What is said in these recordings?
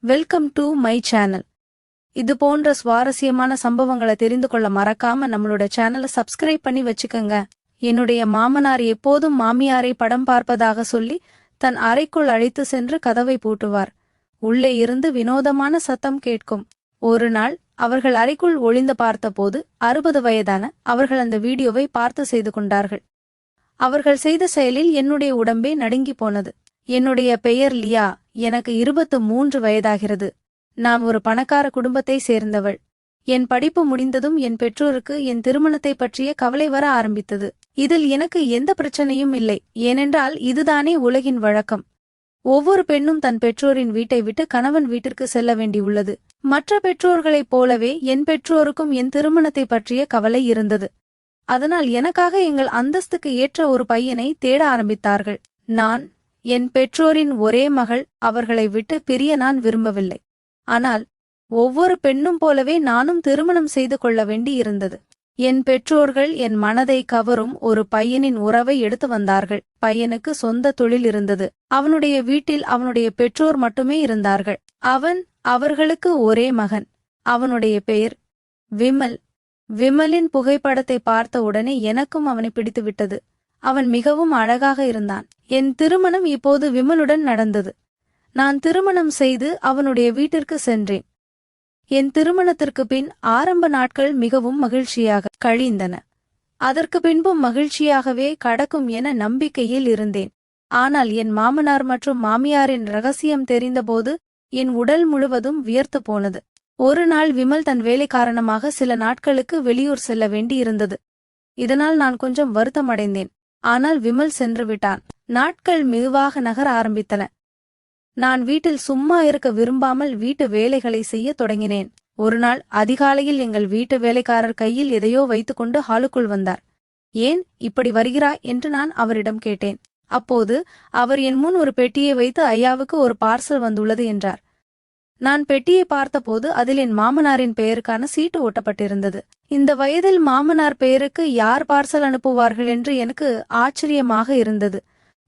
Welcome to my channel. இது போன்ற சுவாரஸ்யமான சம்பவங்களை தெரிந்து கொள்ள மறக்காம நம்மளோட சேனலை சப்ஸ்கிரைப் பண்ணி வச்சுக்கோங்க. என்னுடைய மாமனார் எப்போதும் மாமியாரை படம் பார்ப்பதாக சொல்லி தன் அறைக்குள் அழைத்து சென்று கதவை பூட்டுவார். உள்ளே இருந்து வினோதமான சத்தம் கேட்கும். ஒரு நாள் அவர்கள் அறைக்குள் ஒளிந்து பார்த்தபோது 60 வயதான அவர்கள் அந்த வீடியோவை பார்த்து செய்து கொண்டார்கள். அவர்கள் செய்த செயலில் என்னுடைய உடம்பே நடுங்கி போனது. என்னுடைய பெயர் லியா. எனக்கு 23 வயதாகிறது. நான் ஒரு பணக்கார குடும்பத்தை சேர்ந்தவள். என் படிப்பு முடிந்ததும் என் பெற்றோருக்கு என் திருமணத்தை பற்றிய கவலை வர ஆரம்பித்தது. இதில் எனக்கு எந்த பிரச்சனையும் இல்லை, ஏனென்றால் இதுதானே உலகின் வழக்கம். ஒவ்வொரு பெண்ணும் தன் பெற்றோரின் வீட்டை விட்டு கணவன் வீட்டிற்கு செல்ல வேண்டியுள்ளது. மற்ற பெற்றோர்களைப் போலவே என் பெற்றோருக்கும் என் திருமணத்தை பற்றிய கவலை இருந்தது. அதனால் எனக்காக எங்கள் அந்தஸ்துக்கு ஏற்ற ஒரு பையனை தேட ஆரம்பித்தார்கள். நான் என் பெற்றோரின் ஒரே மகள். அவர்களை விட்டு பிரிய நான் விரும்பவில்லை. ஆனால் ஒவ்வொரு பெண்ணும் போலவே நானும் திருமணம் செய்து கொள்ள வேண்டி இருந்தது. என் பெற்றோர்கள் என் மனதை கவரும் ஒரு பையனின் உறவை எடுத்து வந்தார்கள். பையனுக்கு சொந்த தொழில் இருந்தது. அவனுடைய வீட்டில் அவனுடைய பெற்றோர் மட்டுமே இருந்தார்கள். அவர்களுக்கு ஒரே மகன். அவனுடைய பெயர் விமல். விமலின் புகைப்படத்தை பார்த்த உடனே எனக்கும் அவனை பிடித்துவிட்டது. அவன் மிகவும் அழகாக இருந்தான். என் திருமணம் இப்போது விமலுடன் நடந்தது. நான் திருமணம் செய்து அவனுடைய வீட்டிற்கு சென்றேன். என் திருமணத்திற்கு பின் ஆரம்ப நாட்கள் மிகவும் மகிழ்ச்சியாக கழிந்தன. அதற்கு பின்பும் மகிழ்ச்சியாகவே கடக்கும் என நம்பிக்கையில் இருந்தேன். ஆனால் என் மாமனார் மற்றும் மாமியாரின் ரகசியம் தெரிந்தபோது என் உடல் முழுவதும் வியர்த்து போனது. ஒரு நாள் விமல் தன் வேலை காரணமாக சில நாட்களுக்கு வெளியூர் செல்ல வேண்டி இருந்தது. இதனால் நான் கொஞ்சம் வருத்தமடைந்தேன். ஆனால் விமல் சென்று விட்டான். நாட்கள் மெதுவாக நகர ஆரம்பித்தன. நான் வீட்டில் சும்மா இருக்க விரும்பாமல் வீட்டு வேலைகளை செய்ய தொடங்கினேன். ஒரு நாள் அதிகாலையில் எங்கள் வீட்டு வேலைக்காரர் கையில் எதையோ வைத்துக்கொண்டு ஹாலுக்குள் வந்தார். ஏன் இப்படி வருகிறாய் என்று நான் அவரிடம் கேட்டேன். அப்போது அவர் என் முன் ஒரு பெட்டியை வைத்து ஐயாவுக்கு ஒரு பார்சல் வந்துள்ளது என்றார். நான் பெட்டியை பார்த்தபோது அதில் என் மாமனாரின் பெயருக்கான சீட்டு ஒட்டப்பட்டிருந்தது. இந்த வயதில் மாமனார் பெயருக்கு யார் பார்சல் அனுப்புவார்கள் என்று எனக்கு ஆச்சரியமாக இருந்தது.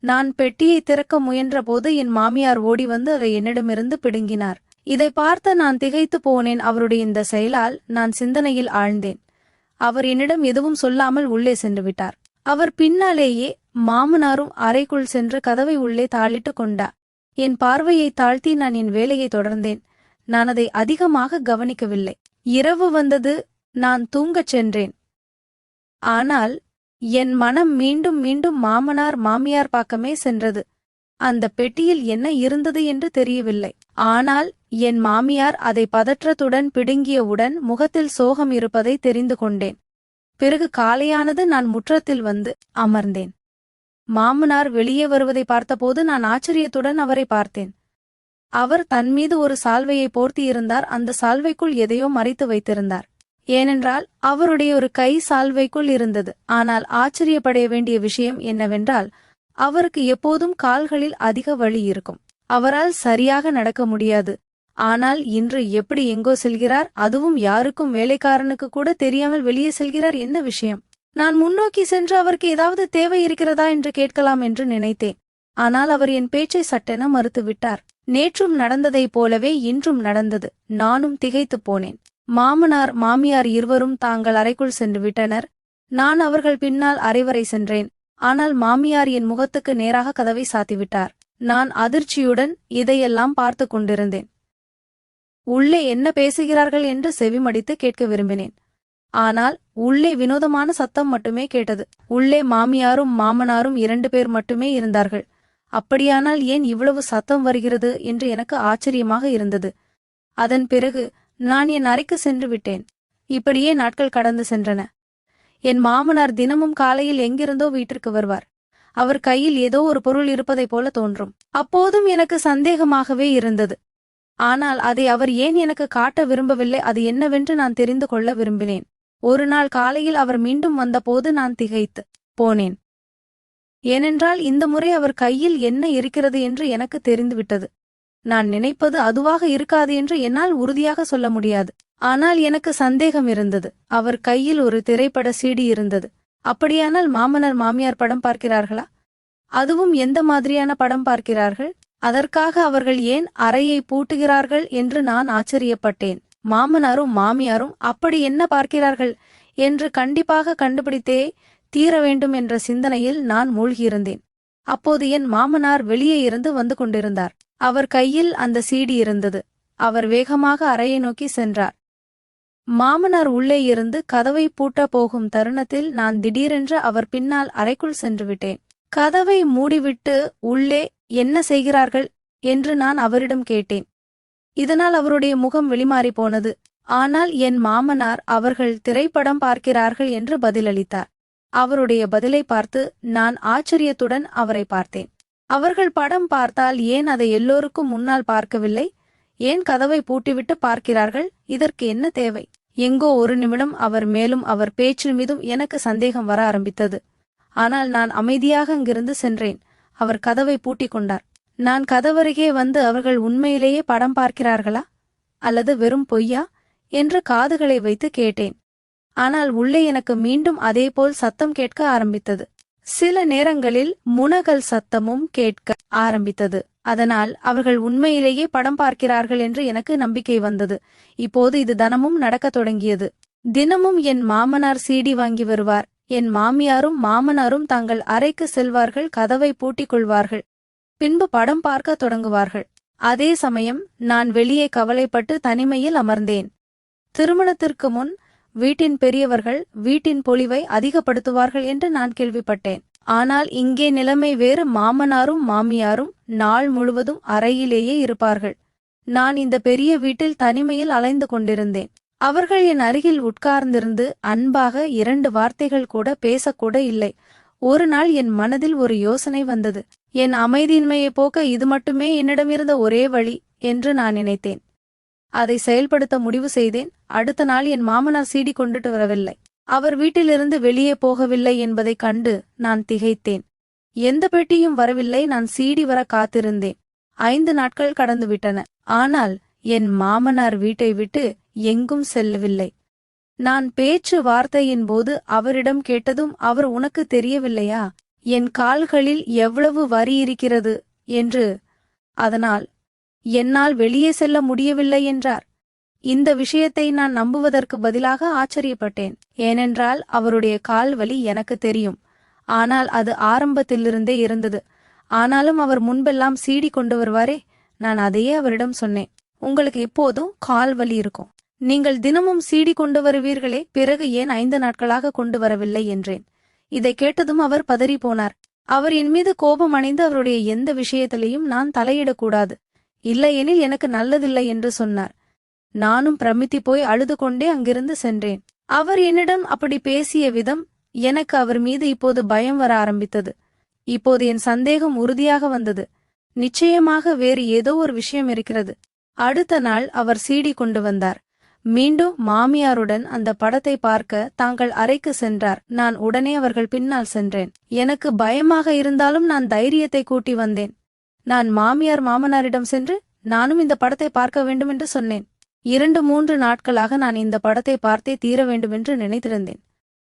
நான் பெட்டியை திறக்க முயன்றபோது என் மாமியார் ஓடி வந்து அதை என்னிடமிருந்து பிடுங்கினார். இதை பார்த்த நான் திகைத்து போனேன். அவருடைய இந்த செயலால் நான் சிந்தனையில் ஆழ்ந்தேன். அவர் என்னிடம் எதுவும் சொல்லாமல் உள்ளே சென்று விட்டார். அவர் பின்னாலேயே மாமனாரும் அறைக்குள் சென்று கதவை உள்ளே தாளிட்டு கொண்டார். என் பார்வையை தாழ்த்தி நான் என் வேலையை தொடர்ந்தேன். நான் அதை அதிகமாக கவனிக்கவில்லை. இரவு வந்தது. நான் தூங்கச் சென்றேன். ஆனால் என் மனம் மீண்டும் மீண்டும் மாமனார் மாமியார் பக்கமே சென்றது. அந்த பெட்டியில் என்ன இருந்தது என்று தெரியவில்லை. ஆனால் என் மாமியார் அதை பதற்றத்துடன் பிடுங்கியவுடன் முகத்தில் சோகம் இருப்பதை தெரிந்து கொண்டேன். பிறகு காலையானது. நான் முற்றத்தில் வந்து அமர்ந்தேன். மாமனார் வெளியே வருவதை பார்த்தபோது நான் ஆச்சரியத்துடன் அவரை பார்த்தேன். அவர் தன்மீது ஒரு சால்வையை போர்த்தியிருந்தார். அந்த சால்வைக்குள் எதையோ மறைத்து வைத்திருந்தார். ஏனென்றால் அவருடைய ஒரு கை சால்வைக்குள் இருந்தது. ஆனால் ஆச்சரியப்படைய வேண்டிய விஷயம் என்னவென்றால், அவருக்கு எப்போதும் கால்களில் அதிக வலி இருக்கும். அவரால் சரியாக நடக்க முடியாது. ஆனால் இன்று எப்படி எங்கோ செல்கிறார், அதுவும் யாருக்கும் வேலைக்காரனுக்கு கூட தெரியாமல் வெளியே செல்கிறார். என்ன விஷயம்? நான் முன்னோக்கி சென்று அவருக்கு ஏதாவது தேவை இருக்கிறதா என்று கேட்கலாம் என்று நினைத்தேன். ஆனால் அவர் என் பேச்சை சட்டென மறுத்துவிட்டார். நேற்றும் நடந்ததைப் போலவே இன்றும் நடந்தது. நானும் திகைத்து போனேன். மாமனார் மாமியார் இருவரும் தாங்கள் அறைக்குள் சென்று விட்டனர். நான் அவர்கள் பின்னால் அறைவரை சென்றேன். ஆனால் மாமியார் என் முகத்துக்கு நேராக கதவை சாத்திவிட்டார். நான் அதிர்ச்சியுடன் இதையெல்லாம் பார்த்து கொண்டிருந்தேன். உள்ளே என்ன பேசுகிறார்கள் என்று செவிமடித்து கேட்க விரும்பினேன். ஆனால் உள்ளே வினோதமான சத்தம் மட்டுமே கேட்டது. உள்ளே மாமியாரும் மாமனாரும் 2 பேர் மட்டுமே இருந்தார்கள். அப்படியானால் ஏன் இவ்வளவு சத்தம் வருகிறது என்று எனக்கு ஆச்சரியமாக இருந்தது. அதன் பிறகு நான் என் அறைக்கு சென்று விட்டேன். இப்படியே நாட்கள் கடந்து சென்றன. என் மாமனார் தினமும் காலையில் எங்கிருந்தோ வீட்டிற்கு வருவார். அவர் கையில் ஏதோ ஒரு பொருள் இருப்பதைப் போல தோன்றும். அப்போதும் எனக்கு சந்தேகமாகவே இருந்தது. ஆனால் அதை அவர் ஏன் எனக்கு காட்ட விரும்பவில்லை, அது என்னவென்று நான் தெரிந்து கொள்ள விரும்பினேன். ஒரு நாள் காலையில் அவர் மீண்டும் வந்தபோது நான் திகைத்து போனேன். ஏனென்றால் இந்த முறை அவர் கையில் என்ன இருக்கிறது என்று எனக்கு தெரிந்துவிட்டது. நான் நினைப்பது அதுவாக இருக்காது என்று என்னால் உறுதியாக சொல்ல முடியாது. ஆனால் எனக்கு சந்தேகம் இருந்தது. அவர் கையில் ஒரு திரைப்பட CD இருந்தது. அப்படியானால் மாமனார் மாமியார் படம் பார்க்கிறார்களா? அதுவும் எந்த மாதிரியான படம் பார்க்கிறார்கள்? அதற்காக அவர்கள் ஏன் அறையை பூட்டுகிறார்கள் என்று நான் ஆச்சரியப்பட்டேன். மாமனாரும் மாமியாரும் அப்படி என்ன பார்க்கிறார்கள் என்று கண்டிப்பாக கண்டுபிடித்தே தீர வேண்டும் என்ற சிந்தனையில் நான் மூழ்கியிருந்தேன். அப்போது என் மாமனார் வெளியே இருந்து வந்து கொண்டிருந்தார். அவர் கையில் அந்த சீடி இருந்தது. அவர் வேகமாக அறையை நோக்கி சென்றார். மாமனார் உள்ளே இருந்து கதவை பூட்ட போகும் தருணத்தில் நான் திடீரென்று அவர் பின்னால் அறைக்குள் சென்று விட்டேன். கதவை மூடிவிட்டு உள்ளே என்ன செய்கிறார்கள் என்று நான் அவரிடம் கேட்டேன். இதனால் அவருடைய முகம் வெளிமாறி போனது. ஆனால் என் மாமனார் அவர்கள் திரைப்படம் பார்க்கிறார்கள் என்று பதிலளித்தார். அவருடைய பதிலை பார்த்து நான் ஆச்சரியத்துடன் அவரை பார்த்தேன். அவர்கள் படம் பார்த்தால் ஏன் அதை எல்லோருக்கும் முன்னால் பார்க்கவில்லை? ஏன் கதவை பூட்டிவிட்டு பார்க்கிறார்கள்? இதற்கு என்ன தேவை? எங்கோ ஒரு நிமிடம் மேலும் அவர் பேச்சில் மீதும் எனக்கு சந்தேகம் வர ஆரம்பித்தது. ஆனால் நான் அமைதியாக அங்கிருந்து சென்றேன். அவர் கதவை பூட்டிக் கொண்டார். நான் கதவருகே வந்து அவர்கள் உண்மையிலேயே படம் பார்க்கிறார்களா அல்லது வெறும் பொய்யா என்று காதுகளை வைத்து கேட்டேன். ஆனால் உள்ளே எனக்கு மீண்டும் அதேபோல் சத்தம் கேட்க ஆரம்பித்தது. சில நேரங்களில் முனகல் சத்தமும் கேட்க ஆரம்பித்தது. அதனால் அவர்கள் உண்மையிலேயே படம் பார்க்கிறார்கள் என்று எனக்கு நம்பிக்கை வந்தது. இப்போது இது தினமும் நடக்கத் தொடங்கியது. தினமும் என் மாமனார் சீடி வாங்கி வருவார். என் மாமியாரும் மாமனாரும் தங்கள் அறைக்கு செல்வார்கள், கதவை பூட்டிக் கொள்வார்கள். பின்பு படம் பார்க்க தொடங்குவார்கள். அதே சமயம் நான் வெளியே கவலைப்பட்டு தனிமையில் அமர்ந்தேன். திருமணத்திற்கு முன் வீட்டின் பெரியவர்கள் வீட்டின் பொலிவை அதிகப்படுத்துவார்கள் என்று நான் கேள்விப்பட்டேன். ஆனால் இங்கே நிலைமை வேறு. மாமனாரும் மாமியாரும் நாள் முழுவதும் அறையிலேயே இருப்பார்கள். நான் இந்த பெரிய வீட்டில் தனிமையில் அலைந்து கொண்டிருந்தேன். அவர்கள் என் அருகில் உட்கார்ந்திருந்து அன்பாக 2 வார்த்தைகள் கூட பேசக்கூட இல்லை. ஒரு நாள் என் மனதில் ஒரு யோசனை வந்தது. என் அமைதியின்மையை போக்க இது மட்டுமே என்னிடமிருந்த ஒரே வழி என்று நான் நினைத்தேன். அதை செயல்படுத்த முடிவு செய்தேன். அடுத்த நாள் என் மாமனார் சீடி கொண்டுட்டு வரவில்லை. அவர் வீட்டிலிருந்து வெளியே போகவில்லை என்பதைக் கண்டு நான் திகைத்தேன். எந்த பெட்டியும் வரவில்லை. நான் சீடி வர காத்திருந்தேன். 5 நாட்கள் கடந்துவிட்டன. ஆனால் என் மாமனார் வீட்டை விட்டு எங்கும் செல்லவில்லை. நான் பேச்சு வார்த்தையின் போது அவரிடம் கேட்டதும் அவர் உனக்கு தெரியவில்லையா என் கால்களில் எவ்வளவு வரி இருக்கிறது என்று? அதனால் என்னால் வெளியே செல்ல முடியவில்லை என்றார். இந்த விஷயத்தை நான் நம்புவதற்கு பதிலாக ஆச்சரியப்பட்டேன். ஏனென்றால் அவருடைய கால்வலி எனக்கு தெரியும். ஆனால் அது ஆரம்பத்திலிருந்தே இருந்தது. ஆனாலும் அவர் முன்பெல்லாம் சீடி கொண்டு வருவாரே, நான் அதையே அவரிடம் சொன்னேன். உங்களுக்கு எப்போதும் கால்வலி இருக்கும். நீங்கள் தினமும் சீடி கொண்டு வருவீர்களே, பிறகு ஏன் 5 நாட்களாக கொண்டு வரவில்லை என்றேன். இதை கேட்டதும் அவர் பதறி போனார். அவர் என் மீது கோபம் அடைந்து அவருடைய எந்த விஷயத்திலையும் நான் தலையிடக்கூடாது, இல்லையெனில் எனக்கு நல்லதில்லை என்று சொன்னார். நானும் பிரமித்தி போய் அழுது கொண்டே அங்கிருந்து சென்றேன். அவர் என்னிடம் அப்படி பேசிய விதம் எனக்கு அவர் மீது இப்போது பயம் வர ஆரம்பித்தது. இப்போது என் சந்தேகம் உறுதியாக வந்தது. நிச்சயமாக வேறு ஏதோ ஒரு விஷயம் இருக்கிறது. அடுத்த நாள் அவர் சீடி கொண்டு வந்தார். மீண்டும் மாமியாருடன் அந்த படத்தை பார்க்க தாங்கள் அறைக்கு சென்றார். நான் உடனே அவர்கள் பின்னால் சென்றேன். எனக்கு பயமாக இருந்தாலும் நான் தைரியத்தை கூட்டி வந்தேன். நான் மாமியார் மாமனாரிடம் சென்று நானும் இந்த படத்தை பார்க்க வேண்டும் என்று சொன்னேன். 2-3 நாட்களாக நான் இந்த படத்தை பார்த்தே தீர வேண்டுமென்று நினைத்திருந்தேன்.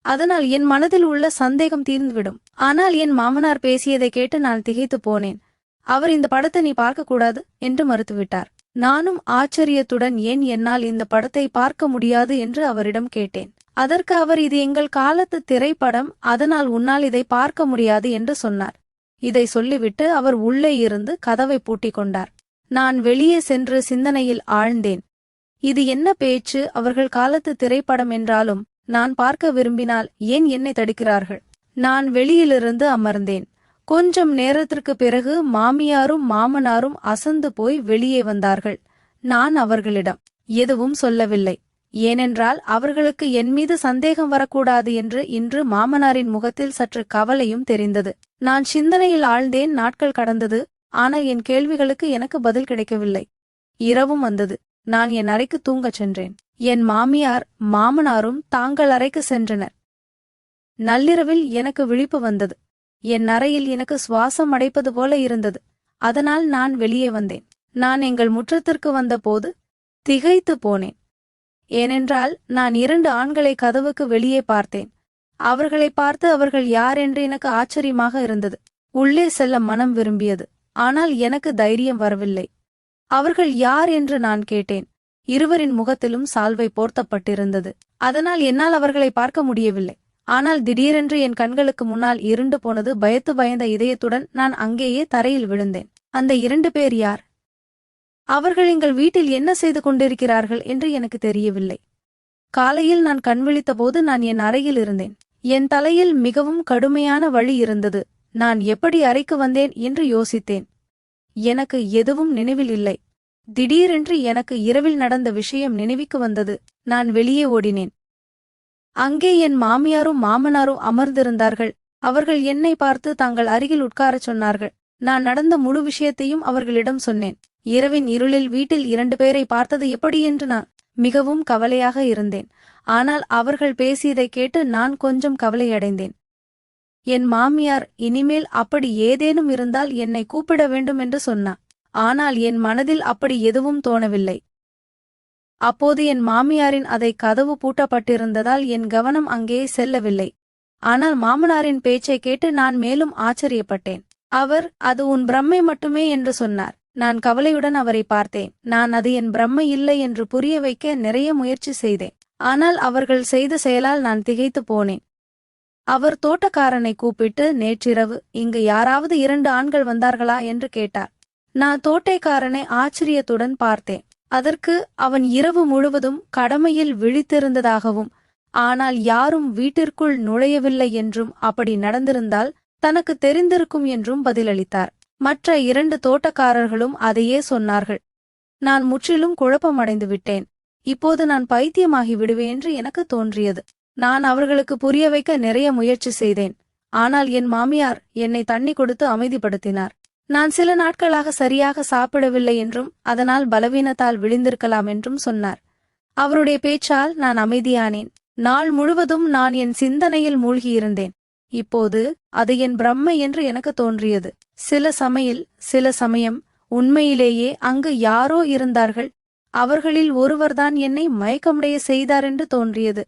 அதனால் என் மனதில் உள்ள சந்தேகம் தீர்ந்துவிடும். ஆனால் என் மாமனார் பேசியதை கேட்டு நான் திகைத்து போனேன். அவர் இந்த படத்தை நீ பார்க்கக்கூடாது என்று மறுத்துவிட்டார். நானும் ஆச்சரியத்துடன் ஏன் என்னால் இந்த படத்தை பார்க்க முடியாது என்று அவரிடம் கேட்டேன். அதற்கு அவர் இது எங்கள் காலத்து திரைப்படம், அதனால் உன்னால் இதை பார்க்க முடியாது என்று சொன்னார். இதை சொல்லிவிட்டு அவர் உள்ளே இருந்து கதவை பூட்டிக் கொண்டார். நான் வெளியே சென்று சிந்தனையில் ஆழ்ந்தேன். இது என்ன பேச்சு? அவர்கள் காலத்து திரைப்படம் என்றாலும் நான் பார்க்க விரும்பினால் ஏன் என்னை தடுக்கிறார்கள்? நான் வெளியிலிருந்து அமர்ந்தேன். கொஞ்சம் நேரத்திற்கு பிறகு மாமியாரும் மாமனாரும் அசந்து போய் வெளியே வந்தார்கள். நான் அவர்களிடம் எதுவும் சொல்லவில்லை. ஏனென்றால் அவர்களுக்கு என் மீது சந்தேகம் வரக்கூடாது என்று இன்று மாமனாரின் முகத்தில் சற்று கவலையும் தெரிந்தது. நான் சிந்தனையில் ஆழ்ந்தேன். நாட்கள் கடந்தது. ஆனால் என் கேள்விகளுக்கு எனக்கு பதில் கிடைக்கவில்லை. இரவும் வந்தது. நான் என் அறைக்கு தூங்கச் சென்றேன். என் மாமியார் மாமனாரும் தாங்கள் அறைக்கு சென்றனர். நள்ளிரவில் எனக்கு விழிப்பு வந்தது. என் அறையில் எனக்கு சுவாசம் அடைப்பது போல இருந்தது. அதனால் நான் வெளியே வந்தேன். நான் எங்கள் முற்றத்திற்கு வந்தபோது திகைத்து போனேன். ஏனென்றால் நான் 2 ஆண்களை கதவுக்கு வெளியே பார்த்தேன். அவர்களை பார்த்து அவர்கள் யார் என்று எனக்கு ஆச்சரியமாக இருந்தது. உள்ளே செல்ல மனம் விரும்பியது. ஆனால் எனக்கு தைரியம் வரவில்லை. அவர்கள் யார் என்று நான் கேட்டேன். இருவரின் முகத்திலும் சால்வை போர்த்தப்பட்டிருந்தது. அதனால் என்னால் அவர்களை பார்க்க முடியவில்லை. ஆனால் திடீரென்று என் கண்களுக்கு முன்னால் இருண்டு போனது. பயந்த இதயத்துடன் நான் அங்கேயே தரையில் விழுந்தேன். அந்த 2 பேர் யார்? அவர்கள் எங்கள் வீட்டில் என்ன செய்து கொண்டிருக்கிறார்கள் என்று எனக்கு தெரியவில்லை. காலையில் நான் கண்விழித்தபோது நான் என் அறையில் இருந்தேன். என் தலையில் மிகவும் கடுமையான வலி இருந்தது. நான் எப்படி அறைக்கு வந்தேன் என்று யோசித்தேன். எனக்கு எதுவும் நினைவில் இல்லை. திடீரென்று எனக்கு இரவில் நடந்த விஷயம் நினைவுக்கு வந்தது. நான் வெளியே ஓடினேன். அங்கே என் மாமியாரும் மாமனாரும் அமர்ந்திருந்தார்கள். அவர்கள் என்னை பார்த்து தாங்கள் அருகில் உட்காரச் சொன்னார்கள். நான் நடந்த முழு விஷயத்தையும் அவர்களிடம் சொன்னேன். இரவின் இருளில் வீட்டில் 2 பேரை பார்த்தது எப்படி என்று நான் மிகவும் கவலையாக இருந்தேன். ஆனால் அவர்கள் பேசியதைக் கேட்டு நான் கொஞ்சம் கவலையடைந்தேன். என் மாமியார் இனிமேல் அப்படி ஏதேனும் இருந்தால் என்னை கூப்பிட வேண்டும் என்று சொன்னார். ஆனால் என் மனதில் அப்படி எதுவும் தோணவில்லை. அப்போது என் மாமியாரின் கதவு பூட்டப்பட்டிருந்ததால் என் கவனம் அங்கே செல்லவில்லை. ஆனால் மாமனாரின் பேச்சைக் கேட்டு நான் மேலும் ஆச்சரியப்பட்டேன். அவர், அது உன் பிரம்மை மட்டுமே என்று சொன்னார். நான் கவலையுடன் அவரை பார்த்தேன். நான் அது என் பிரம்மை இல்லை என்று புரிய வைக்க நிறைய முயற்சி செய்தேன். ஆனால் அவர்கள் செய்த செயலால் நான் திகைத்து போனேன். அவர் தோட்டக்காரனை கூப்பிட்டு, நேற்றிரவு இங்கு யாராவது 2 ஆண்கள் வந்தார்களா என்று கேட்டார். நான் தோட்டக்காரனை ஆச்சரியத்துடன் பார்த்தேன். அதற்கு அவன் இரவு முழுவதும் கடமையில் விழித்திருந்ததாகவும் ஆனால் யாரும் வீட்டிற்குள் நுழையவில்லை என்றும் அப்படி நடந்திருந்தால் தனக்கு தெரிந்திருக்கும் என்றும் பதிலளித்தார். மற்ற 2 தோட்டக்காரர்களும் அதையே சொன்னார்கள். நான் முற்றிலும் குழப்பமடைந்து விட்டேன். இப்போது நான் பைத்தியமாகி விடுவேன் என்று எனக்கு தோன்றியது. நான் அவர்களுக்கு புரிய வைக்க நிறைய முயற்சி செய்தேன். ஆனால் என் மாமியார் என்னை தண்ணி கொடுத்து அமைதிப்படுத்தினார். நான் சில நாட்களாக சரியாக சாப்பிடவில்லை என்றும் அதனால் பலவீனத்தால் விழுந்திருக்கலாம் என்றும் சொன்னார். அவருடைய பேச்சால் நான் அமைதியானேன். நாள் முழுவதும் நான் என் சிந்தனையில் மூழ்கியிருந்தேன். இப்போது அது என் பிரம்மை என்று எனக்கு தோன்றியது. சில சமயம் உண்மையிலேயே அங்கு யாரோ இருந்தார்கள். அவர்களில் ஒருவர்தான் என்னை மயக்கமுடைய செய்தார் என்று தோன்றியது.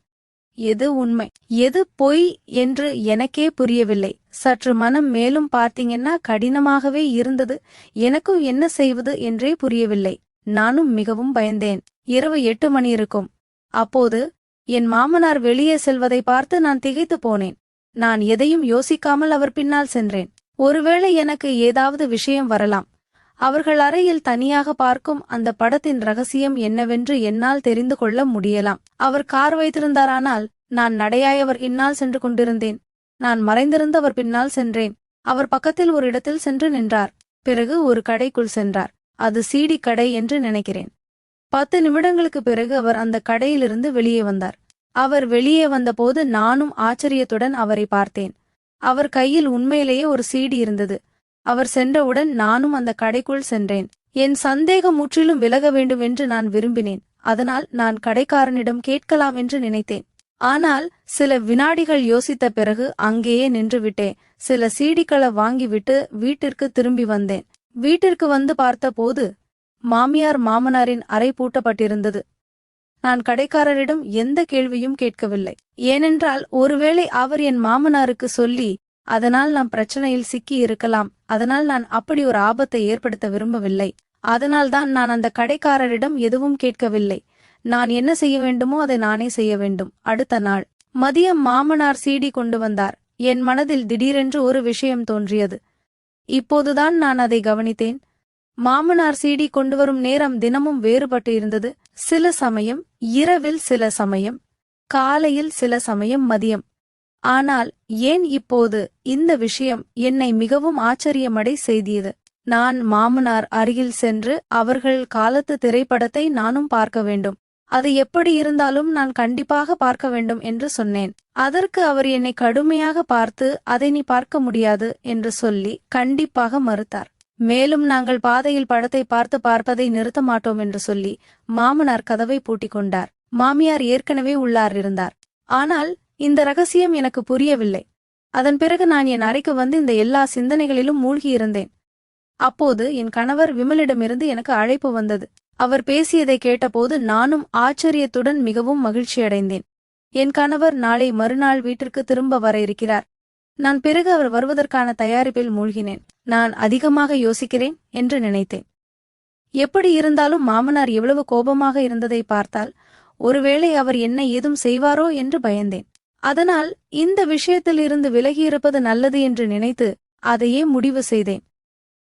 எது உண்மை எது பொய் என்று எனக்கே புரியவில்லை. சற்று மனம் மேலும் பார்த்தீங்கன்னா கடினமாகவே இருந்தது. எனக்கும் என்ன செய்வது என்றே புரியவில்லை. நானும் மிகவும் பயந்தேன். இரவு 8 மணி இருக்கும். அப்போது என் மாமனார் வெளியே செல்வதை பார்த்து நான் திகைத்து போனேன். நான் எதையும் யோசிக்காமல் அவர் பின்னால் சென்றேன். ஒருவேளை எனக்கு ஏதாவது விஷயம் வரலாம். அவர்கள் அறையில் தனியாக பார்க்கும் அந்த படத்தின் ரகசியம் என்னவென்று என்னால் தெரிந்து கொள்ள முடியலாம். அவர் கார் வைத்திருந்தாரானால் நான் நடையாயவர் பின்னால் சென்று கொண்டிருந்தேன். நான் மறைந்திருந்த அவர் பின்னால் சென்றேன். அவர் பக்கத்தில் ஒரு இடத்தில் சென்று நின்றார். பிறகு ஒரு கடைக்குள் சென்றார். அது CD கடை என்று நினைக்கிறேன். 10 நிமிடங்களுக்கு பிறகு அவர் அந்த கடையிலிருந்து வெளியே வந்தார். அவர் வெளியே வந்தபோது நானும் ஆச்சரியத்துடன் அவரை பார்த்தேன். அவர் கையில் உண்மையிலேயே ஒரு CD இருந்தது. அவர் சென்றவுடன் நானும் அந்த கடைக்குள் சென்றேன். என் சந்தேகம் முற்றிலும் விலக வேண்டும் என்று நான் விரும்பினேன். அதனால் நான் கடைக்காரனிடம் கேட்கலாம் என்று நினைத்தேன். ஆனால் சில வினாடிகள் யோசித்த பிறகு அங்கேயே நின்றுவிட்டேன். சில CDக்களை வாங்கிவிட்டு வீட்டிற்கு திரும்பி வந்தேன். வீட்டிற்கு வந்து பார்த்தபோது மாமியார் மாமனாரின் அறை பூட்டப்பட்டிருந்தது. நான் கடைக்காரரிடம் எந்த கேள்வியும் கேட்கவில்லை. ஏனென்றால் ஒருவேளை அவர் என் மாமனாருக்கு சொல்லி அதனால் நாம் பிரச்சனையில் சிக்கி இருக்கலாம். அதனால் நான் அப்படி ஒரு ஆபத்தை ஏற்படுத்த விரும்பவில்லை. அதனால்தான் நான் அந்த கடைக்காரரிடம் எதுவும் கேட்கவில்லை. நான் என்ன செய்ய வேண்டுமோ அதை நானே செய்ய வேண்டும். அடுத்த நாள் மதியம் மாமனார் CD கொண்டு வந்தார். என் மனதில் திடீரென்று ஒரு விஷயம் தோன்றியது. இப்போதுதான் நான் அதை கவனித்தேன். மாமனார் CD கொண்டுவரும் நேரம் தினமும் வேறுபட்டு இருந்தது. சில சமயம் இரவில், சில சமயம் காலையில், சில சமயம் மதியம். ஆனால் ஏன் இப்போது இந்த விஷயம் என்னை மிகவும் ஆச்சரியமடை செய்தியது. நான் மாமனார் அருகில் சென்று அவர்கள் காலத்து திரைப்படத்தை நானும் பார்க்க வேண்டும். அது எப்படி இருந்தாலும் நான் கண்டிப்பாக பார்க்க வேண்டும் என்று சொன்னேன். அதற்கு அவர் என்னை கடுமையாக பார்த்து அதை நீ பார்க்க முடியாது என்று சொல்லி கண்டிப்பாக மறுத்தார். மேலும் நாங்கள் பாதையில் படத்தை பார்ப்பதை நிறுத்த மாட்டோம் என்று சொல்லி மாமனார் கதவை பூட்டிக் கொண்டார். மாமியார் ஏற்கனவே உள்ளார் இருந்தார். ஆனால் இந்த ரகசியம் எனக்கு புரியவில்லை. அதன் பிறகு நான் என் அறைக்கு வந்து இந்த எல்லா சிந்தனைகளிலும் மூழ்கியிருந்தேன். அப்போது என் கணவர் விமலிடமிருந்து எனக்கு அழைப்பு வந்தது. அவர் பேசியதை கேட்டபோது நானும் ஆச்சரியத்துடன் மிகவும் மகிழ்ச்சியடைந்தேன். என் கணவர் நாளை மறுநாள் வீட்டிற்கு திரும்ப வர இருக்கிறார். நான் பிறகு அவர் வருவதற்கான தயாரிப்பில் மூழ்கினேன். நான் அதிகமாக யோசிக்கிறேன் என்று நினைத்தேன். எப்படி இருந்தாலும் மாமனார் எவ்வளவு கோபமாக இருந்ததை பார்த்தால் ஒருவேளை அவர் என்ன ஏதும் செய்வாரோ என்று பயந்தேன். அதனால் இந்த விஷயத்தில் இருந்து விலகியிருப்பது நல்லது என்று நினைத்து அதையே முடிவு செய்தேன்.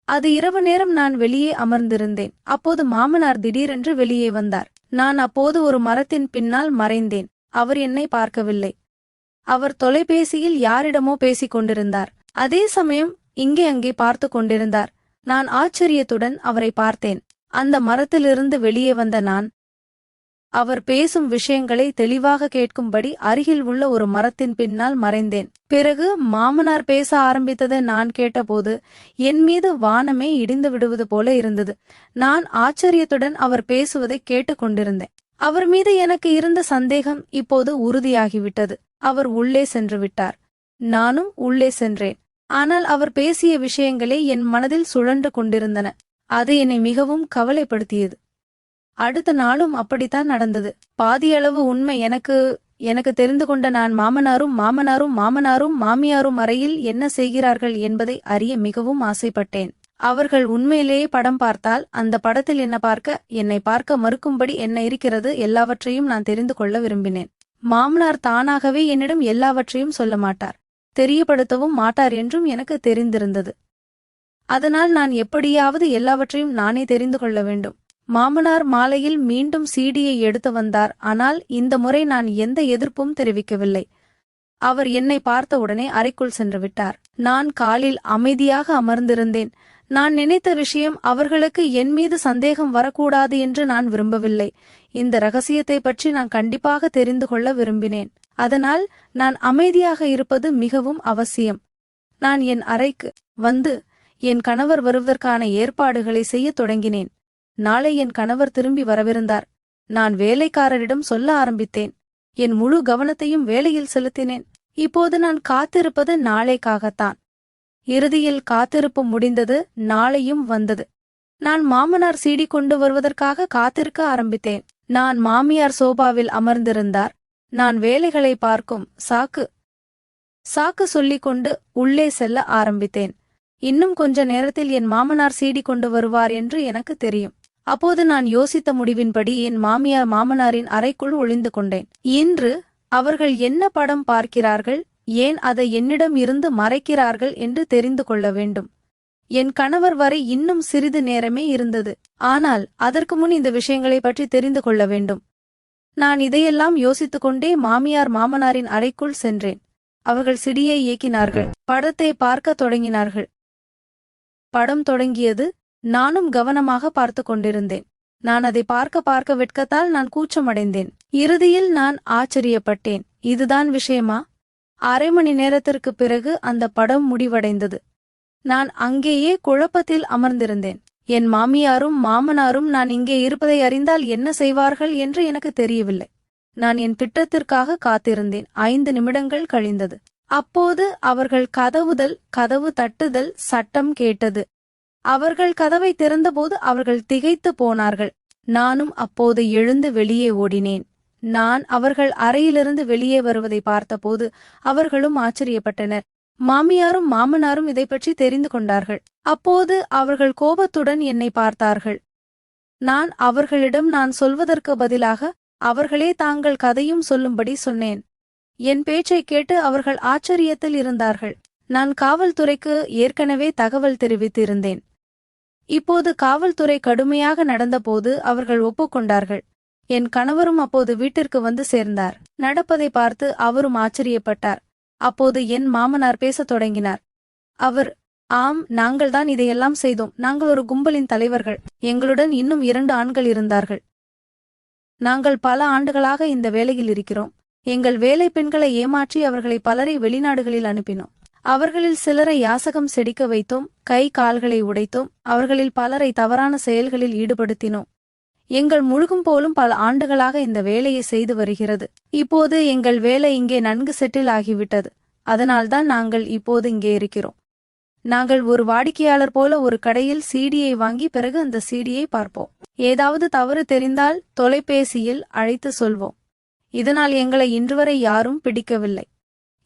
அது இரவு நேரம் நான் வெளியே அமர்ந்திருந்தேன். அப்போது மாமனார் திடீரென்று வெளியே வந்தார். நான் அப்போது ஒரு மரத்தின் பின்னால் மறைந்தேன். அவர் என்னை பார்க்கவில்லை. அவர் தொலைபேசியில் யாரிடமோ பேசிக் கொண்டிருந்தார். அதே சமயம் இங்கே அங்கே பார்த்து கொண்டிருந்தார். நான் ஆச்சரியத்துடன் அவரை பார்த்தேன். அந்த மரத்திலிருந்து வெளியே வந்த நான் அவர் பேசும் விஷயங்களை தெளிவாக கேட்கும்படி அருகில் உள்ள ஒரு மரத்தின் பின்னால் மறைந்தேன். பிறகு மாமனார் பேச ஆரம்பித்ததை நான் கேட்டபோது என் மீது வானமே இடிந்து விடுவது போல இருந்தது. நான் ஆச்சரியத்துடன் அவர் பேசுவதை கேட்டுக்கொண்டிருந்தேன். அவர் மீது எனக்கு இருந்த சந்தேகம் இப்போது உறுதியாகிவிட்டது. அவர் உள்ளே சென்று விட்டார். நானும் உள்ளே சென்றேன். ஆனால் அவர் பேசிய விஷயங்களே என் மனதில் சுழன்று கொண்டிருந்தன. அது என்னை மிகவும் கவலைப்படுத்தியது. அடுத்த நாளும் அப்படித்தான் நடந்தது. பாதியளவு உண்மை எனக்கு தெரிந்து கொண்ட நான் மாமனாரும் மாமியாரும் அறையில் என்ன செய்கிறார்கள் என்பதை அறிய மிகவும் ஆசைப்பட்டேன். அவர்கள் உண்மையிலேயே படம் பார்த்தால் அந்த படத்தில் என்னை பார்க்க மறுக்கும்படி என்ன இருக்கிறது எல்லாவற்றையும் நான் தெரிந்து கொள்ள விரும்பினேன். மாமனார் தானாகவே என்னிடம் எல்லாவற்றையும் சொல்ல மாட்டார், தெரியப்படுத்தவும் மாட்டார் என்றும் எனக்கு தெரிந்திருந்தது. அதனால் நான் எப்படியாவது எல்லாவற்றையும் நானே தெரிந்து கொள்ள வேண்டும். மாமனார் மாலையில் மீண்டும் சீடியை எடுத்து வந்தார். ஆனால் இந்த முறை நான் எந்த எதிர்ப்பும் தெரிவிக்கவில்லை. அவர் என்னை பார்த்தவுடனே அறைக்குள் சென்று விட்டார். நான் காலில் அமைதியாக அமர்ந்திருந்தேன். நான் நினைத்த விஷயம் அவர்களுக்கு என் மீது சந்தேகம் வரக்கூடாது என்று நான் விரும்பவில்லை. இந்த ரகசியத்தை பற்றி நான் கண்டிப்பாக தெரிந்து கொள்ள விரும்பினேன். அதனால் நான் அமைதியாக இருப்பது மிகவும் அவசியம். நான் என் அறைக்கு வந்து என் கணவர் வருவதற்கான ஏற்பாடுகளை செய்யத் தொடங்கினேன். நாளை என் கணவர் திரும்பி வரவிருந்தார். நான் வேலைக்காரரிடம் சொல்ல ஆரம்பித்தேன். என் முழு கவனத்தையும் வேலையில் செலுத்தினேன். இப்போது நான் காத்திருப்பது நாளைக்காகத்தான். இறுதியில் காத்திருப்பு முடிந்தது. நாளையும் வந்தது. நான் மாமனார் சீடி கொண்டு வருவதற்காக காத்திருக்க ஆரம்பித்தேன். நான் மாமியார் சோபாவில் அமர்ந்திருந்தார். நான் வேலைகளை பார்க்கும் சாக்கு சொல்லிக்கொண்டு உள்ளே செல்ல ஆரம்பித்தேன். இன்னும் கொஞ்ச நேரத்தில் என் மாமனார் சீடி கொண்டு வருவார் என்று எனக்கு தெரியும். அப்போது நான் யோசித்த முடிவின்படி என் மாமனாரின் அறைக்குள் ஒளிந்து கொண்டேன். இன்று அவர்கள் என்ன படம் பார்க்கிறார்கள், ஏன் அதை என்னிடம் இருந்து மறைக்கிறார்கள் என்று தெரிந்து கொள்ள வேண்டும். என் கணவர் வரை இன்னும் சிறிது நேரமே இருந்தது. ஆனால் அதற்கு முன் இந்த விஷயங்களை பற்றி தெரிந்து கொள்ள வேண்டும். நான் இதையெல்லாம் யோசித்துக்கொண்டே மாமனாரின் அறைக்குள் சென்றேன். அவர்கள் சிடியை இயக்கினார்கள். படத்தை பார்க்க தொடங்கினார்கள். படம் தொடங்கியது. நானும் கவனமாக பார்த்து கொண்டிருந்தேன். நான் அதை பார்க்க வெட்கத்தால் நான் கூச்சமடைந்தேன். இறுதியில் நான் ஆச்சரியப்பட்டேன். இதுதான் விஷயமா? அரை மணி நேரத்திற்கு பிறகு அந்த படம் முடிவடைந்தது. நான் அங்கேயே குழப்பத்தில் அமர்ந்திருந்தேன். என் மாமனாரும் நான் இங்கே இருப்பதை அறிந்தால் என்ன செய்வார்கள் என்று எனக்கு தெரியவில்லை. நான் என் திட்டத்திற்காக காத்திருந்தேன். 5 நிமிடங்கள் கழிந்தது. அப்போது அவர்கள் கதவு தட்டுதல் சட்டம் கேட்டது. அவர்கள் கதவை திறந்தபோது அவர்கள் திகைத்து போனார்கள். நானும் அப்போது எழுந்து வெளியே ஓடினேன். நான் அவர்கள் அறையிலிருந்து வெளியே வருவதை பார்த்தபோது அவர்களும் ஆச்சரியப்பட்டனர். மாமனாரும் இதை பற்றி தெரிந்து கொண்டார்கள். அப்போது அவர்கள் கோபத்துடன் என்னை பார்த்தார்கள். நான் அவர்களிடம் நான் சொல்வதற்கு பதிலாக அவர்களே தாங்கள் கதையும் சொல்லும்படி சொன்னேன். என் பேச்சை கேட்டு அவர்கள் ஆச்சரியத்தில் இருந்தார்கள். நான் காவல்துறைக்கு ஏற்கனவே தகவல் தெரிவித்திருந்தேன். இப்போது காவல்துறை கடுமையாக நடந்தபோது அவர்கள் ஒப்புக்கொண்டார்கள். என் கணவரும் அப்போது வீட்டிற்கு வந்து சேர்ந்தார். நடப்பதை பார்த்து அவரும் ஆச்சரியப்பட்டார். அப்போது என் மாமனார் பேசத் தொடங்கினார். அவர், ஆம், நாங்கள்தான் இதையெல்லாம் செய்தோம். நாங்கள் ஒரு கும்பலின் தலைவர்கள். எங்களுடன் இன்னும் 2 ஆண்கள் இருந்தார்கள். நாங்கள் பல ஆண்டுகளாக இந்த வேலையில் இருக்கிறோம். எங்கள் வேலை பெண்களை ஏமாற்றி அவர்களை பலரை வெளிநாடுகளில் அனுப்பினோம். அவர்களில் சிலரை யாசகம் செடிக்க வைத்தோம், கை கால்களை உடைத்தோம், அவர்களில் பலரை தவறான செயல்களில் ஈடுபடுத்தினோம். எங்கள் முழுகும் போலும் பல ஆண்டுகளாக இந்த வேலையை செய்து வருகிறது. இப்போது எங்கள் வேலை இங்கே நன்கு செட்டில் ஆகிவிட்டது. அதனால்தான் நாங்கள் இப்போது இங்கே இருக்கிறோம். நாங்கள் ஒரு வாடிக்கையாளர் போல ஒரு கடையில் சீடியை வாங்கி பிறகு அந்த சீடியை பார்ப்போம். ஏதாவது தவறு தெரிந்தால் தொலைபேசியில் அழைத்து சொல்வோம். இதனால் எங்களை இன்றுவரை யாரும் பிடிக்கவில்லை.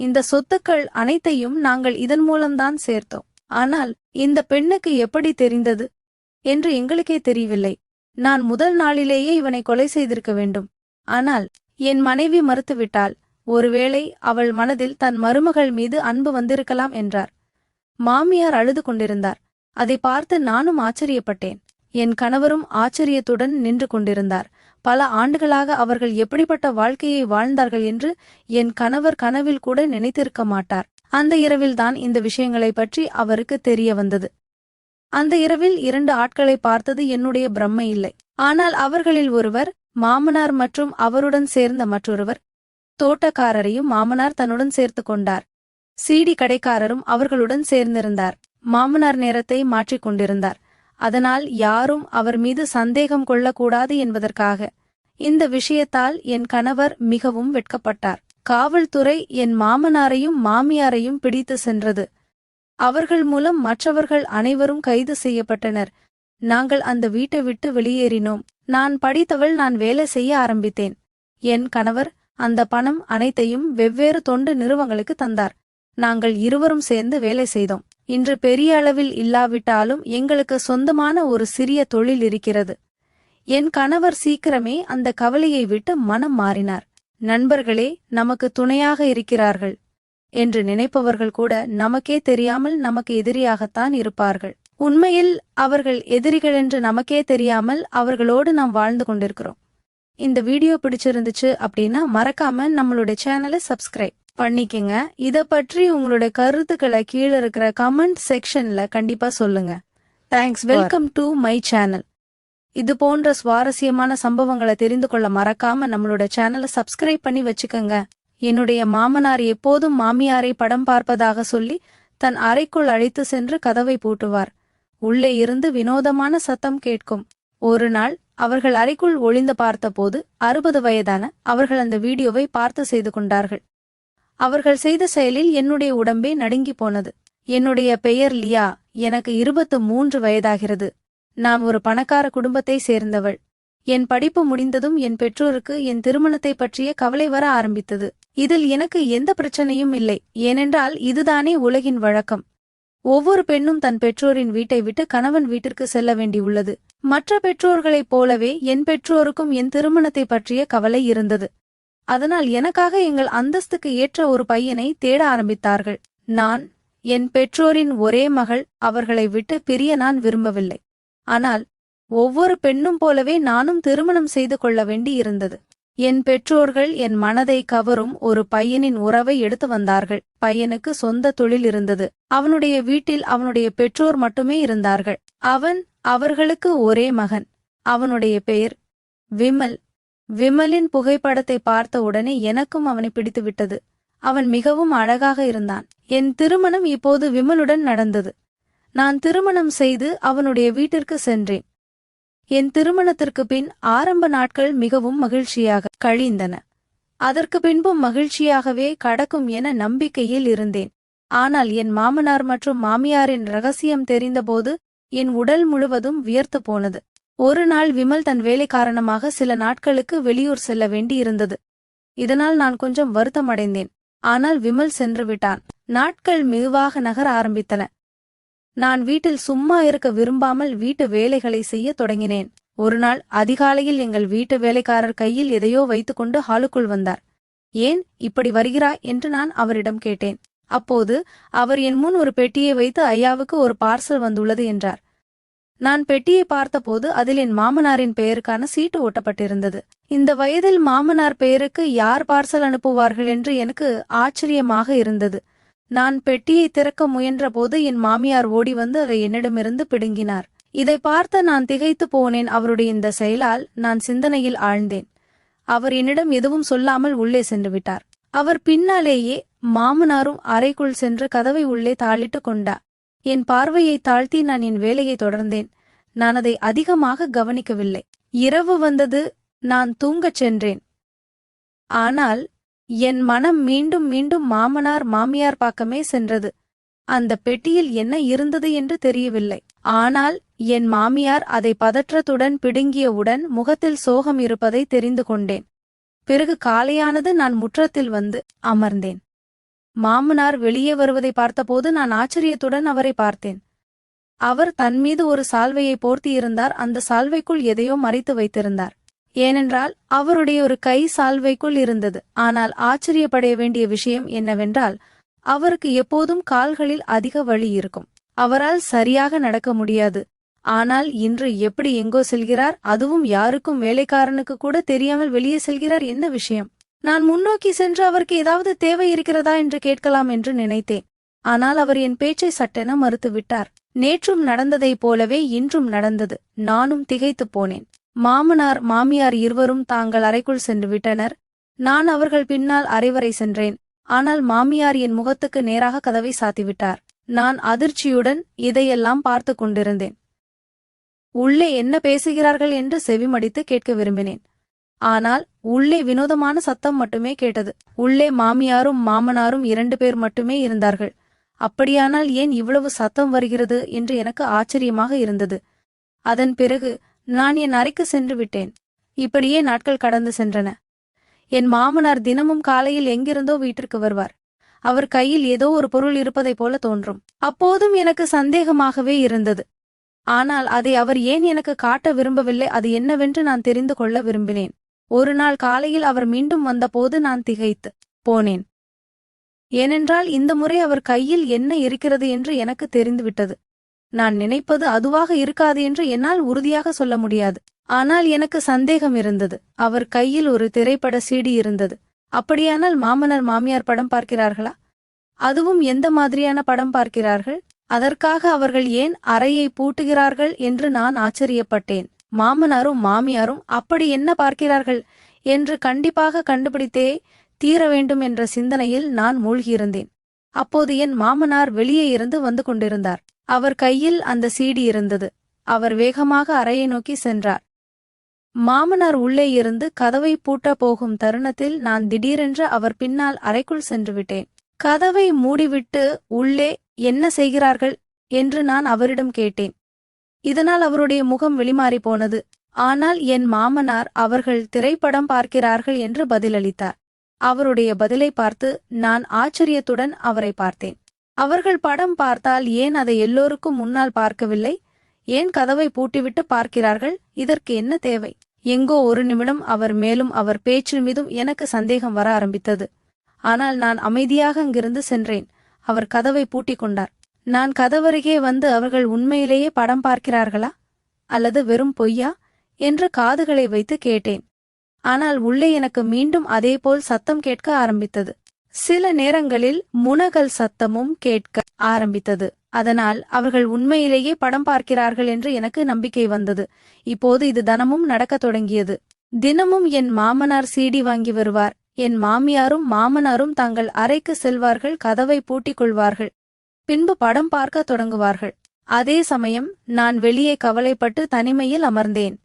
இந்த சொத்துக்கள் அனைத்தையும் நாங்கள் இதன் மூலம்தான் சேர்த்தோம். ஆனால் இந்த பெண்ணுக்கு எப்படி தெரிந்தது என்று எங்களுக்கே தெரியவில்லை. நான் முதல் நாளிலேயே இவனை கொலை செய்திருக்க வேண்டும். ஆனால் என் மனைவி மறுத்துவிட்டாள். ஒருவேளை அவள் மனதில் தன் மருமகள் மீது அன்பு வந்திருக்கலாம் என்றார். மாமியார் அழுது கொண்டிருந்தார். அதை பார்த்து நானும் ஆச்சரியப்பட்டேன். என் கணவரும் ஆச்சரியத்துடன் நின்று கொண்டிருந்தார். பல ஆண்டுகளாக அவர்கள் எப்படிப்பட்ட வாழ்க்கையை வாழ்ந்தார்கள் என்று என் கணவர் கனவில் கூட நினைத்திருக்க மாட்டார். அந்த இரவில்தான் இந்த விஷயங்களை பற்றி அவருக்கு தெரிய வந்தது. அந்த இரவில் 2 ஆட்களை பார்த்தது என்னுடைய பிரம்மை இல்லை. ஆனால் அவர்களில் ஒருவர் மாமனார் மற்றும் அவருடன் சேர்ந்த மற்றொருவர் தோட்டக்காரரையும் மாமனார் தன்னுடன் சேர்த்து கொண்டார். சீடி கடைக்காரரும் அவர்களுடன் சேர்ந்திருந்தார். மாமனார் நேரத்தை மாற்றிக் கொண்டிருந்தார். அதனால் யாரும் அவர் மீது சந்தேகம் கொள்ளக்கூடாது என்பதற்காக. இந்த விஷயத்தால் என் கணவர் மிகவும் வெட்கப்பட்டார். காவல்துறை என் மாமனாரையும் மாமியாரையும் பிடித்து சென்றது. அவர்கள் மூலம் மற்றவர்கள் அனைவரும் கைது செய்யப்பட்டனர். நாங்கள் அந்த வீட்டை விட்டு வெளியேறினோம். நான் படித்தவள், நான் வேலை செய்ய ஆரம்பித்தேன். என் கணவர் அந்த பணம் அனைத்தையும் வெவ்வேறு தொண்டு நிறுவனங்களுக்கு தந்தார். நாங்கள் இருவரும் சேர்ந்து வேலை செய்தோம். இன்று பெரிய அளவில் இல்லாவிட்டாலும் எங்களுக்கு சொந்தமான ஒரு சிறிய தொழில் இருக்கிறது. என் கணவர் சீக்கிரமே அந்த கவலையை விட்டு மனம் மாறினார். நண்பர்களே நமக்கு துணையாக இருக்கிறார்கள் என்று நினைப்பவர்கள் கூட நமக்கே தெரியாமல் நமக்கு எதிரியாகத்தான் இருப்பார்கள். உண்மையில் அவர்கள் எதிரிகள் என்று நமக்கே தெரியாமல் அவர்களோடு நாம் வாழ்ந்து கொண்டிருக்கிறோம். இந்த வீடியோ பிடிச்சிருந்துச்சு அப்படின்னா மறக்காம நம்மளுடைய சேனலை சப்ஸ்கிரைப் பண்ணிக்கங்க. இத பற்றி உங்களுடைய கருத்துக்களை கீழே இருக்கிற கமெண்ட் செக்ஷன்ல கண்டிப்பா சொல்லுங்க. Thanks. Welcome to my channel. இது போன்ற சுவாரஸ்யமான சம்பவங்களை தெரிந்து கொள்ள மறக்காம நம்மளோட சேனலை சப்ஸ்கிரைப் பண்ணி வச்சுக்கோங்க. என்னுடைய மாமனார் எப்போதும் மாமியாரை படம் பார்ப்பதாக சொல்லி தன் அறைக்குள் அழைத்து சென்று கதவை பூட்டுவார். உள்ளே இருந்து வினோதமான சத்தம் கேட்கும். ஒரு நாள் அவர்கள் அறைக்குள் ஒளிந்து பார்த்தபோது 60 வயதான அவர்கள் அந்த வீடியோவை பார்த்து செய்து கொண்டார்கள். அவர்கள் செய்த செயலில் என்னுடைய உடம்பே நடுங்கி போனது. என்னுடைய பெயர் லியா. எனக்கு 23 வயதாகிறது. நான் ஒரு பணக்கார குடும்பத்தை சேர்ந்தவள். என் படிப்பு முடிந்ததும் என் பெற்றோருக்கு என் திருமணத்தை பற்றிய கவலை வர ஆரம்பித்தது. இதில் எனக்கு எந்த பிரச்சனையும் இல்லை. ஏனென்றால் இதுதானே உலகின் வழக்கம். ஒவ்வொரு பெண்ணும் தன் பெற்றோரின் வீட்டை விட்டு கணவன் வீட்டிற்கு செல்ல வேண்டியுள்ளது. மற்ற பெற்றோர்களைப் போலவே என் பெற்றோருக்கும் என் திருமணத்தை பற்றிய கவலை இருந்தது. அதனால் எனக்காக எங்கள் அந்தஸ்துக்கு ஏற்ற ஒரு பையனை தேட ஆரம்பித்தார்கள். நான் என் பெற்றோரின் ஒரே மகள். அவர்களை விட்டு பிரிய நான் விரும்பவில்லை. ஆனால் ஒவ்வொரு பெண்ணும் போலவே நானும் திருமணம் செய்து கொள்ள வேண்டி இருந்தது. என் பெற்றோர்கள் என் மனதை கவரும் ஒரு பையனின் உறவை எடுத்து வந்தார்கள். பையனுக்கு சொந்த தொழில் இருந்தது. அவனுடைய வீட்டில் அவனுடைய பெற்றோர் மட்டுமே இருந்தார்கள். அவர்களுக்கு ஒரே மகன். அவனுடைய பெயர் விமல். விமலின் புகைப்படத்தை பார்த்த உடனே எனக்கும் அவனை பிடித்துவிட்டது. அவன் மிகவும் அழகாக இருந்தான். என் திருமணம் இப்போது விமலுடன் நடந்தது. நான் திருமணம் செய்து அவனுடைய வீட்டிற்கு சென்றேன். என் திருமணத்திற்கு பின் ஆரம்ப நாட்கள் மிகவும் மகிழ்ச்சியாக கழிந்தன. அதற்கு பின்பும் மகிழ்ச்சியாகவே கடக்கும் என நம்பிக்கையில் இருந்தேன். ஆனால் என் மாமனார் மற்றும் மாமியாரின் ரகசியம் தெரிந்தபோது என் உடல் முழுவதும் வியர்த்து போனது. ஒரு நாள் விமல் தன் வேலை காரணமாக சில நாட்களுக்கு வெளியூர் செல்ல வேண்டி இருந்தது. இதனால் நான் கொஞ்சம் வருத்தமடைந்தேன். ஆனால் விமல் சென்று விட்டான். நாட்கள் மெதுவாக நகர ஆரம்பித்தன. நான் வீட்டில் சும்மா இருக்க விரும்பாமல் வீட்டு வேலைகளை செய்ய தொடங்கினேன். ஒரு நாள் அதிகாலையில் எங்கள் வீட்டு வேலைக்காரர் கையில் எதையோ வைத்துக்கொண்டு ஹாலுக்குள் வந்தார். ஏன் இப்படி வருகிறாய் என்று நான் அவரிடம் கேட்டேன். அப்போது அவர் என் முன் ஒரு பெட்டியை வைத்து ஐயாவுக்கு ஒரு பார்சல் வந்துள்ளது என்றார். நான் பெட்டியை பார்த்தபோது அதில் என் மாமனாரின் பெயருக்கான சீட்டு ஒட்டப்பட்டிருந்தது. இந்த வயதில் மாமனார் பெயருக்கு யார் பார்சல் அனுப்புவார்கள் என்று எனக்கு ஆச்சரியமாக இருந்தது. நான் பெட்டியை திறக்க முயன்றபோது என் மாமியார் ஓடி வந்து அதை என்னிடமிருந்து பிடுங்கினார். இதை பார்த்த நான் திகைத்து போனேன். அவருடைய இந்த செயலால் நான் சிந்தனையில் ஆழ்ந்தேன். அவர் என்னிடம் எதுவும் சொல்லாமல் உள்ளே சென்று விட்டார். அவர் பின்னாலேயே மாமனாரும் அறைக்குள் சென்று கதவை உள்ளே தாளிட்டு கொண்டார். என் பார்வையை தாழ்த்தி நான் என் வேலையை தொடர்ந்தேன். நான் அதை அதிகமாக கவனிக்கவில்லை. இரவு வந்தது. நான் தூங்கச் சென்றேன். ஆனால் என் மனம் மீண்டும் மீண்டும் மாமனார் மாமியார் பக்கமே சென்றது. அந்த பெட்டியில் என்ன இருந்தது என்று தெரியவில்லை. ஆனால் என் மாமியார் அதை பதற்றத்துடன் பிடுங்கியவுடன் முகத்தில் சோகம் இருப்பதை தெரிந்து கொண்டேன். பிறகு காலையானது. நான் முற்றத்தில் வந்து அமர்ந்தேன். மாமனார் வெளியே வருவதை பார்த்தபோது நான் ஆச்சரியத்துடன் அவரை பார்த்தேன். அவர் தன்மீது ஒரு சால்வையை போர்த்தியிருந்தார். அந்த சால்வைக்குள் எதையோ மறைத்து வைத்திருந்தார். ஏனென்றால் அவருடைய ஒரு கை சால்வைக்குள் இருந்தது. ஆனால் ஆச்சரியப்பட வேண்டிய விஷயம் என்னவென்றால், அவருக்கு எப்போதும் கால்களில் அதிக வலி இருக்கும். அவரால் சரியாக நடக்க முடியாது. ஆனால் இன்று எப்படி எங்கோ செல்கிறார், அதுவும் யாருக்கும் வேலைக்காரனுக்கு கூட தெரியாமல் வெளியே செல்கிறார். என்ன விஷயம்? நான் முன்னோக்கி சென்று அவருக்கு ஏதாவது தேவை இருக்கிறதா என்று கேட்கலாம் என்று நினைத்தேன். ஆனால் அவர் என் பேச்சை சட்டென மறுத்துவிட்டார். நேற்றும் நடந்ததைப் போலவே இன்றும் நடந்தது. நானும் திகைத்துப் போனேன். மாமனார் மாமியார் இருவரும் தாங்கள் அறைக்குள் சென்று விட்டனர். நான் அவர்கள் பின்னால் அறைவரை சென்றேன். ஆனால் மாமியார் என் முகத்துக்கு நேராக கதவை சாத்திவிட்டார். நான் அதிர்ச்சியுடன் இதையெல்லாம் பார்த்து கொண்டிருந்தேன். உள்ளே என்ன பேசுகிறார்கள் என்று செவிமடித்து கேட்க விரும்பினேன். ஆனால் உள்ளே வினோதமான சத்தம் மட்டுமே கேட்டது. உள்ளே மாமியாரும் மாமனாரும் 2 பேர் மட்டுமே இருந்தார்கள். அப்படியானால் ஏன் இவ்வளவு சத்தம் வருகிறது என்று எனக்கு ஆச்சரியமாக இருந்தது. அதன் பிறகு நான் என் அறைக்கு சென்று விட்டேன். இப்படியே நாட்கள் கடந்து சென்றன. என் மாமனார் தினமும் காலையில் எங்கிருந்தோ வீட்டிற்கு வருவார். அவர் கையில் ஏதோ ஒரு பொருள் இருப்பதைப் போல தோன்றும். அப்போதும் எனக்கு சந்தேகமாகவே இருந்தது. ஆனால் அதை அவர் ஏன் எனக்கு காட்ட விரும்பவில்லை, அது என்னவென்று நான் தெரிந்து கொள்ள விரும்பினேன். ஒரு நாள் காலையில் அவர் மீண்டும் வந்தபோது நான் திகைத்து போனேன். ஏனென்றால் இந்த முறை அவர் கையில் என்ன இருக்கிறது என்று எனக்கு தெரிந்துவிட்டது. நான் நினைப்பது அதுவாக இருக்காது என்று என்னால் உறுதியாக சொல்ல முடியாது. ஆனால் எனக்கு சந்தேகம் இருந்தது. அவர் கையில் ஒரு திரைப்பட சீடி இருந்தது. அப்படியானால் மாமனார் மாமியார் படம் பார்க்கிறார்களா? அதுவும் எந்த மாதிரியான படம் பார்க்கிறார்கள்? அதற்காக அவர்கள் ஏன் அறையை பூட்டுகிறார்கள் என்று நான் ஆச்சரியப்பட்டேன். மாமனாரும் மாமியாரும் அப்படி என்ன பார்க்கிறார்கள் என்று கண்டிப்பாக கண்டுபிடித்தே தீர வேண்டும் என்ற சிந்தனையில் நான் மூழ்கியிருந்தேன். அப்போது என் மாமனார் வெளியே இருந்து வந்து கொண்டிருந்தார். அவர் கையில் அந்த சீடி இருந்தது. அவர் வேகமாக அறையை நோக்கி சென்றார். மாமனார் உள்ளே இருந்து கதவை பூட்ட போகும் தருணத்தில் நான் திடீரென்று அவர் பின்னால் அறைக்குள் சென்று விட்டேன். கதவை மூடிவிட்டு உள்ளே என்ன செய்கிறார்கள் என்று நான் அவரிடம் கேட்டேன். இதனால் அவருடைய முகம் வெளிமாறி போனது. ஆனால் என் மாமனார் அவர்கள் திரைப்படம் பார்க்கிறார்கள் என்று பதிலளித்தார். அவருடைய பதிலை பார்த்து நான் ஆச்சரியத்துடன் அவரை பார்த்தேன். அவர்கள் படம் பார்த்தால் ஏன் அதை எல்லோருக்கும் முன்னால் பார்க்கவில்லை? ஏன் கதவை பூட்டிவிட்டு பார்க்கிறார்கள்? இதற்கு என்ன தேவை? எங்கோ ஒரு நிமிடம் அவர் மேலும் அவர் பேச்சில் மீதும் எனக்கு சந்தேகம் வர ஆரம்பித்தது. ஆனால் நான் அமைதியாக அங்கிருந்து சென்றேன். அவர் கதவை பூட்டிக் கொண்டார். நான் கதவருகே வந்து அவர்கள் உண்மையிலேயே படம் பார்க்கிறார்களா அல்லது வெறும் பொய்யா என்று காதுகளை வைத்து கேட்டேன். ஆனால் உள்ளே எனக்கு மீண்டும் அதேபோல் சத்தம் கேட்க ஆரம்பித்தது. சில நேரங்களில் முனகல் சத்தமும் கேட்க ஆரம்பித்தது. அதனால் அவர்கள் உண்மையிலேயே படம் பார்க்கிறார்கள் என்று எனக்கு நம்பிக்கை வந்தது. இப்போது இது தினமும் நடக்கத் தொடங்கியது. தினமும் என் மாமனார் சீடி வாங்கி வருவார். என் மாமியாரும் மாமனாரும் தங்கள் அறைக்கு செல்வார்கள், கதவை பூட்டிக் கொள்வார்கள். பின்பு படம் பார்க்க தொடங்குவார்கள். அதே சமயம் நான் வெளியே கவலைப்பட்டு தனிமையில் அமர்ந்தேன்.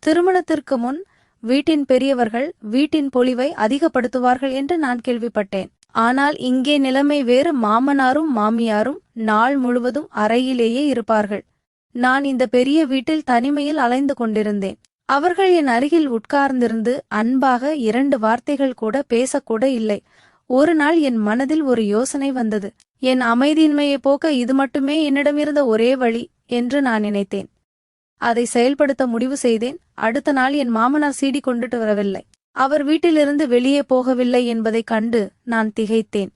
திருமணத்திற்கு முன் வீட்டின் பெரியவர்கள் வீட்டின் பொலிவை அதிகப்படுத்துவார்கள் என்று நான் கேள்விப்பட்டேன். ஆனால் இங்கே நிலைமை வேறு. மாமனாரும் மாமியாரும் நாள் முழுவதும் அறையிலேயே இருப்பார்கள். நான் இந்த பெரிய வீட்டில் தனிமையில் அலைந்து கொண்டிருந்தேன். அவர்கள் என் அருகில் உட்கார்ந்திருந்து அன்பாக 2 வார்த்தைகள் கூட பேசக்கூட இல்லை. ஒரு நாள் என் மனதில் ஒரு யோசனை வந்தது. என் அமைதியின்மையை போக்க இது மட்டுமே என்னிடமிருந்த ஒரே வழி என்று நான் நினைத்தேன். அதை செயல்படுத்த முடிவு செய்தேன். அடுத்த நாள் என் மாமனார் சீடி கொண்டுட்டு வரவில்லை. அவர் வீட்டிலிருந்து வெளியே போகவில்லை என்பதைக் கண்டு நான் திகைத்தேன்.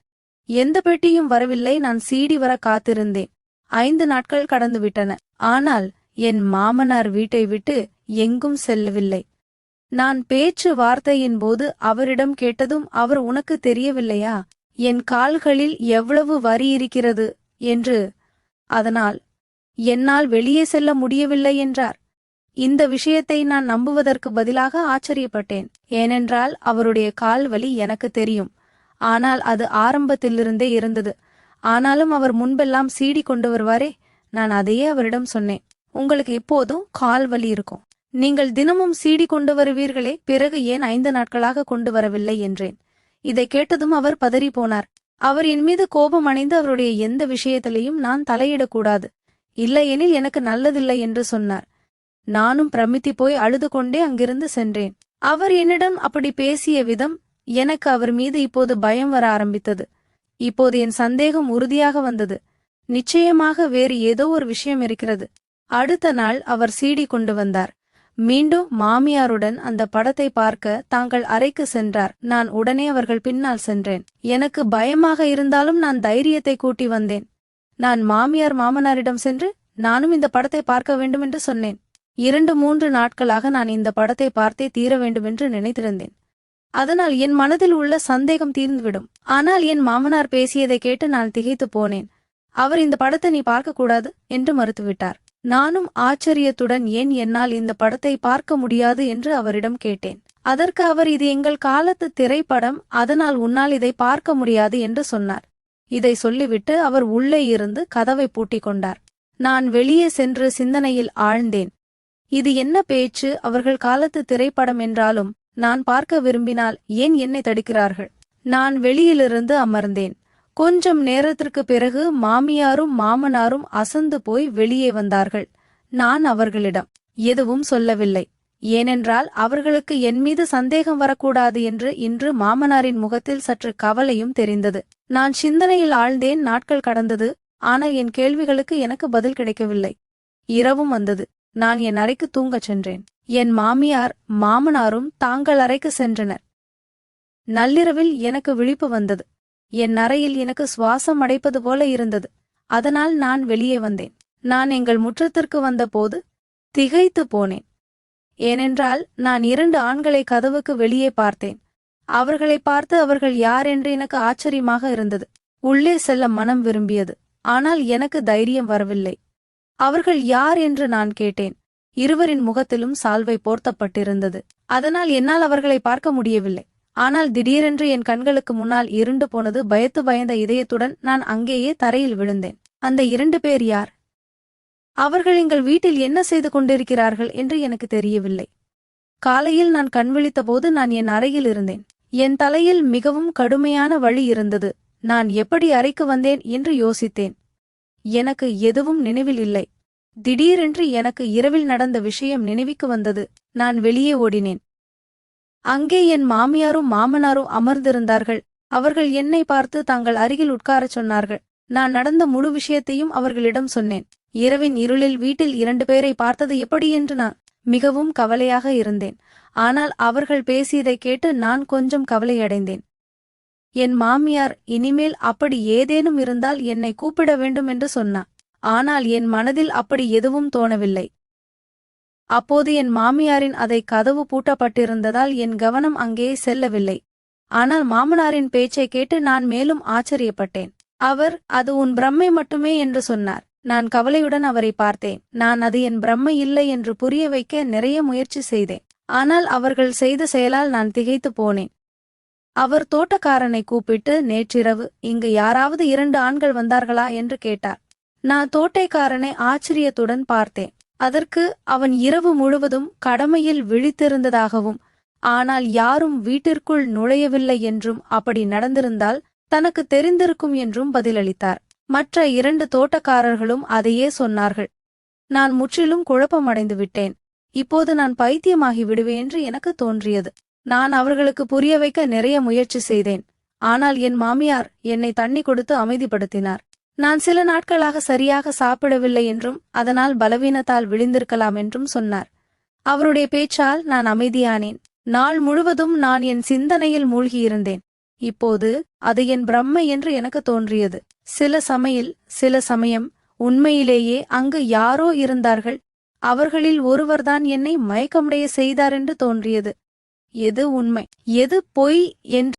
எந்த பெட்டியும் வரவில்லை. நான் சீடி வர காத்திருந்தேன். 5 நாட்கள் கடந்துவிட்டன. ஆனால் என் மாமனார் வீட்டை விட்டு எங்கும் செல்லவில்லை. நான் பேச்சு வார்த்தையின் போது அவரிடம் கேட்டதும் அவர், உனக்கு தெரியவில்லையா என் கால்களில் எவ்வளவு வரி இருக்கிறது என்று? அதனால் என்னால் வெளியே செல்ல முடியவில்லை என்றார். இந்த விஷயத்தை நான் நம்புவதற்கு பதிலாக ஆச்சரியப்பட்டேன். ஏனென்றால் அவருடைய கால் வலி எனக்கு தெரியும். ஆனால் அது ஆரம்பத்திலிருந்தே இருந்தது. ஆனாலும் அவர் முன்பெல்லாம் சீடி கொண்டு வருவாரே, நான் அதையே அவரிடம் சொன்னேன். உங்களுக்கு எப்போதும் கால் வலி இருக்கும். நீங்கள் தினமும் சீடி கொண்டு வருவீர்களே, பிறகு ஏன் 5 நாட்களாக கொண்டு வரவில்லை என்றேன். இதை கேட்டதும் அவர் பதறி போனார். அவர் என் மீது கோபம் அடைந்து அவருடைய எந்த விஷயத்திலையும் நான் தலையிடக்கூடாது, இல்லையெனில் எனக்கு நல்லதில்லை என்று சொன்னார். நானும் பிரமித்தி போய் அழுது கொண்டே அங்கிருந்து சென்றேன். அவர் என்னிடம் அப்படி பேசிய விதம் எனக்கு அவர் மீது இப்போது பயம் வர ஆரம்பித்தது. இப்போது என் சந்தேகம் உறுதியாக வந்தது. நிச்சயமாக வேறு ஏதோ ஒரு விஷயம் இருக்கிறது. அடுத்த நாள் அவர் சீடி கொண்டு வந்தார். மீண்டும் மாமியாருடன் அந்த படத்தை பார்க்க தாங்கள் அறைக்கு சென்றார். நான் உடனே அவர்கள் பின்னால் சென்றேன். எனக்கு பயமாக இருந்தாலும் நான் தைரியத்தை கூட்டி வந்தேன். நான் மாமனாரிடம் சென்று நானும் இந்த படத்தை பார்க்க வேண்டுமென்று சொன்னேன். 2-3 நாட்களாக நான் இந்த படத்தை பார்த்தே தீர வேண்டுமென்று நினைத்திருந்தேன். அதனால் என் மனதில் உள்ள சந்தேகம் தீர்ந்துவிடும். ஆனால் என் மாமனார் பேசியதை கேட்டு நான் திகைத்து போனேன். அவர் இந்த படத்தை நீ பார்க்கக்கூடாது என்று மறுத்துவிட்டார். நானும் ஆச்சரியத்துடன் ஏன் என்னால் இந்த படத்தை பார்க்க முடியாது என்று அவரிடம் கேட்டேன். அதற்கு அவர் இது எங்கள் காலத்து திரைப்படம், அதனால் உன்னால் இதை பார்க்க முடியாது என்று சொன்னார். இதை சொல்லிவிட்டு அவர் உள்ளே இருந்து கதவை பூட்டிக் கொண்டார். நான் வெளியே சென்று சிந்தனையில் ஆழ்ந்தேன். இது என்ன பேச்சு? அவர்கள் காலத்து திரைப்படம் என்றாலும் நான் பார்க்க விரும்பினால் ஏன் என்னை தடுக்கிறார்கள்? நான் வெளியிலிருந்து அமர்ந்தேன். கொஞ்சம் நேரத்திற்கு பிறகு மாமியாரும் மாமனாரும் அசந்து போய் வெளியே வந்தார்கள். நான் அவர்களிடம் எதுவும் சொல்லவில்லை. ஏனென்றால் அவர்களுக்கு என் மீது சந்தேகம் வரக்கூடாது என்று இன்று மாமனாரின் முகத்தில் சற்று கவலையும் தெரிந்தது. நான் சிந்தனையில் ஆழ்ந்தேன். நாட்கள் கடந்தது. ஆனால் என் கேள்விகளுக்கு எனக்கு பதில் கிடைக்கவில்லை. இரவும் வந்தது. நான் என் அறைக்கு தூங்கச் சென்றேன். என் மாமியார் மாமனாரும் தாங்கள் அறைக்கு சென்றனர். நள்ளிரவில் எனக்கு விழிப்பு வந்தது. என் அறையில் எனக்கு சுவாசம் அடைப்பது போல இருந்தது. அதனால் நான் வெளியே வந்தேன். நான் எங்கள் முற்றத்திற்கு வந்தபோது திகைத்து போனேன். ஏனென்றால் நான் 2 ஆண்களை கதவுக்கு வெளியே பார்த்தேன். அவர்களை பார்த்து அவர்கள் யார் என்று எனக்கு ஆச்சரியமாக இருந்தது. உள்ளே செல்ல மனம் விரும்பியது. ஆனால் எனக்கு தைரியம் வரவில்லை. அவர்கள் யார் என்று நான் கேட்டேன். இருவரின் முகத்திலும் சால்வை போர்த்தப்பட்டிருந்தது. அதனால் என்னால் அவர்களை பார்க்க முடியவில்லை. ஆனால் திடீரென்று என் கண்களுக்கு முன்னால் இருண்டு போனது. பயந்த இதயத்துடன் நான் அங்கேயே தரையில் விழுந்தேன். அந்த 2 பேர் யார்? அவர்கள் எங்கள் வீட்டில் என்ன செய்து கொண்டிருக்கிறார்கள் என்று எனக்கு தெரியவில்லை. காலையில் நான் கண்விழித்தபோது நான் என் அறையில் இருந்தேன். என் தலையில் மிகவும் கடுமையான வலி இருந்தது. நான் எப்படி அறைக்கு வந்தேன் என்று யோசித்தேன். எனக்கு எதுவும் நினைவில் இல்லை. திடீரென்று எனக்கு இரவில் நடந்த விஷயம் நினைவுக்கு வந்தது. நான் வெளியே ஓடினேன். அங்கே என் மாமியாரும் மாமனாரும் அமர்ந்திருந்தார்கள். அவர்கள் என்னை பார்த்து தாங்கள் அருகில் உட்காரச் சொன்னார்கள். நான் நடந்த முழு விஷயத்தையும் அவர்களிடம் சொன்னேன். இரவின் இருளில் வீட்டில் 2 பேரை பார்த்தது எப்படி என்று நான் மிகவும் கவலையாக இருந்தேன். ஆனால் அவர்கள் பேசியதை கேட்டு நான் கொஞ்சம் கவலையடைந்தேன். என் மாமியார் இனிமேல் அப்படி ஏதேனும் இருந்தால் என்னை கூப்பிட வேண்டும் என்று சொன்னார். ஆனால் என் மனதில் அப்படி எதுவும் தோணவில்லை. அப்போது என் மாமியாரின் அதை கதவு பூட்டப்பட்டிருந்ததால் என் கவனம் அங்கே செல்லவில்லை. ஆனால் மாமனாரின் பேச்சை கேட்டு நான் மேலும் ஆச்சரியப்பட்டேன். அவர் அது உன் பிரம்மை மட்டுமே என்று சொன்னார். நான் கவலையுடன் அவரை பார்த்தேன். நான் அது என் பிரம்மை இல்லை என்று புரிய வைக்க நிறைய முயற்சி செய்தேன். ஆனால் அவர்கள் செய்த செயலால் நான் திகைத்து போனேன். அவர் தோட்டக்காரனை கூப்பிட்டு, நேற்றிரவு இங்கு யாராவது 2 ஆண்கள் வந்தார்களா என்று கேட்டார். நான் தோட்டக்காரனை ஆச்சரியத்துடன் பார்த்தேன். அதற்கு அவன் இரவு முழுவதும் கடமையில் விழித்திருந்ததாகவும் ஆனால் யாரும் வீட்டிற்குள் நுழையவில்லை என்றும் அப்படி நடந்திருந்தால் தனக்கு தெரிந்திருக்கும் என்றும் பதிலளித்தார். மற்ற 2 தோட்டக்காரர்களும் அதையே சொன்னார்கள். நான் முற்றிலும் குழப்பமடைந்து விட்டேன். இப்போது நான் பைத்தியமாகி விடுவேன் என்று எனக்கு தோன்றியது. நான் அவர்களுக்கு புரிய வைக்க நிறைய முயற்சி செய்தேன். ஆனால் என் மாமியார் என்னை தண்ணி கொடுத்து அமைதிப்படுத்தினார். நான் சில நாட்களாக சரியாக சாப்பிடவில்லை என்றும் அதனால் பலவீனத்தால் விழுந்திருக்கலாம் என்றும் சொன்னார். அவருடைய பேச்சால் நான் அமைதியானேன். நாள் முழுவதும் நான் என் சிந்தனையில் மூழ்கியிருந்தேன். இப்போது அது என் பிரம்மை என்று எனக்கு தோன்றியது. சில சமயம் உண்மையிலேயே அங்கு யாரோ இருந்தார்கள். அவர்களில் ஒருவர்தான் என்னை மயக்கமடைய செய்தார் என்று தோன்றியது. எது உண்மை எது பொய் என்று